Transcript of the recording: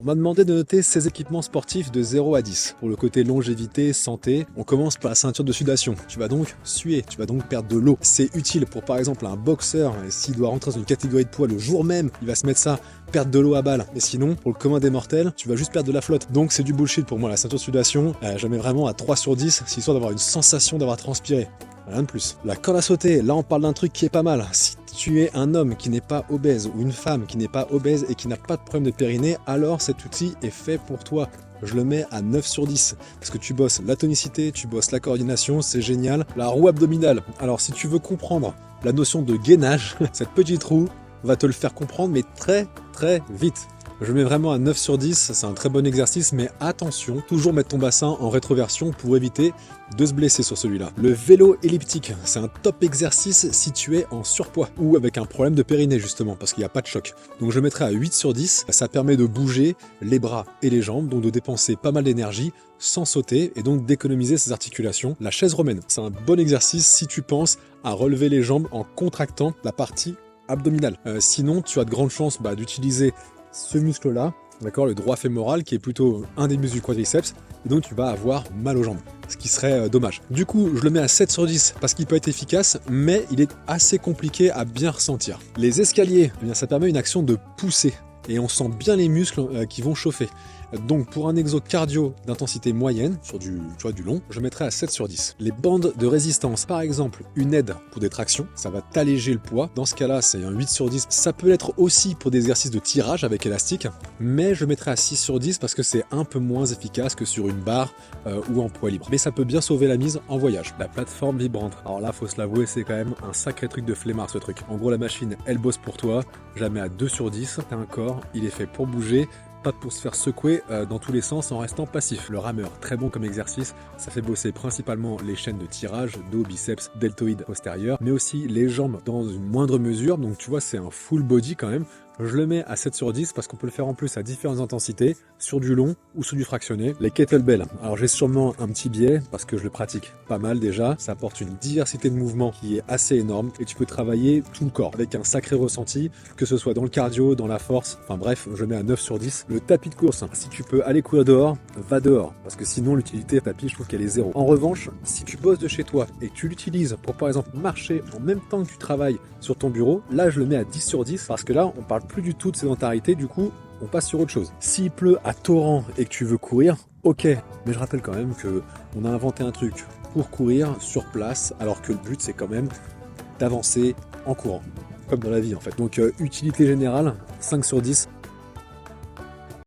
On m'a demandé de noter 16 équipements sportifs de 0 à 10. Pour le côté longévité, santé, on commence par la ceinture de sudation. Tu vas donc suer, tu vas donc perdre de l'eau. C'est utile pour par exemple un boxeur, s'il doit rentrer dans une catégorie de poids le jour même, il va se mettre ça, perdre de l'eau à balle. Mais sinon, pour le commun des mortels, tu vas juste perdre de la flotte. Donc c'est du bullshit pour moi, la ceinture de sudation, je la mets vraiment à 3 sur 10, c'est histoire d'avoir une sensation d'avoir transpiré. Rien de plus. La corde à sauter, là on parle d'un truc qui est pas mal. Si tu es un homme qui n'est pas obèse ou une femme qui n'est pas obèse et qui n'a pas de problème de périnée, alors cet outil est fait pour toi. Je le mets à 9 sur 10 parce que tu bosses la tonicité, tu bosses la coordination, c'est génial. La roue abdominale, alors si tu veux comprendre la notion de gainage, cette petite roue va te le faire comprendre mais très vite. Je mets vraiment à 9 sur 10, c'est un très bon exercice, mais attention, toujours mettre ton bassin en rétroversion pour éviter de se blesser sur celui-là. Le vélo elliptique, c'est un top exercice si tu es en surpoids ou avec un problème de périnée justement, parce qu'il n'y a pas de choc. Donc je mettrai à 8 sur 10, ça permet de bouger les bras et les jambes, donc de dépenser pas mal d'énergie sans sauter et donc d'économiser ses articulations. La chaise romaine, c'est un bon exercice si tu penses à relever les jambes en contractant la partie abdominale. Sinon, tu as de grandes chances d'utiliser ce muscle-là, d'accord, le droit fémoral, qui est plutôt un des muscles du quadriceps, et donc tu vas avoir mal aux jambes, ce qui serait dommage. Du coup, je le mets à 7 sur 10 parce qu'il peut être efficace, mais il est assez compliqué à bien ressentir. Les escaliers, eh bien, ça permet une action de poussée, et on sent bien les muscles qui vont chauffer. Donc pour un exo cardio d'intensité moyenne, sur du long, je mettrai à 7 sur 10. Les bandes de résistance, par exemple, une aide pour des tractions, ça va t'alléger le poids. Dans ce cas-là, c'est un 8 sur 10. Ça peut l'être aussi pour des exercices de tirage avec élastique, mais je mettrai à 6 sur 10 parce que c'est un peu moins efficace que sur une barre ou en poids libre. Mais ça peut bien sauver la mise en voyage. La plateforme vibrante. Alors là, faut se l'avouer, c'est quand même un sacré truc de flemmard ce truc. En gros, la machine, elle bosse pour toi. Je la mets à 2 sur 10. T'as un corps, il est fait pour bouger, pas pour se faire secouer dans tous les sens en restant passif. Le rameur, très bon comme exercice, ça fait bosser principalement les chaînes de tirage, dos, biceps, deltoïde postérieur, mais aussi les jambes dans une moindre mesure, donc tu vois c'est un full body quand même. Je le mets à 7 sur 10 parce qu'on peut le faire en plus à différentes intensités, sur du long ou sur du fractionné. Les kettlebells, alors j'ai sûrement un petit biais parce que je le pratique pas mal déjà, ça apporte une diversité de mouvements qui est assez énorme et tu peux travailler tout le corps avec un sacré ressenti, que ce soit dans le cardio, dans la force, enfin bref, je mets à 9 sur 10. Le tapis de course, si tu peux aller courir dehors, va dehors, parce que sinon l'utilité tapis, je trouve qu'elle est zéro. En revanche, si tu bosses de chez toi et que tu l'utilises pour par exemple marcher en même temps que tu travailles sur ton bureau, là je le mets à 10 sur 10 parce que là on parle plus du tout de sédentarité, du coup on passe sur autre chose. S'il pleut à torrent et que tu veux courir, ok, mais je rappelle quand même que on a inventé un truc pour courir sur place, alors que le but c'est quand même d'avancer en courant, comme dans la vie en fait. Donc utilité générale, 5 sur 10,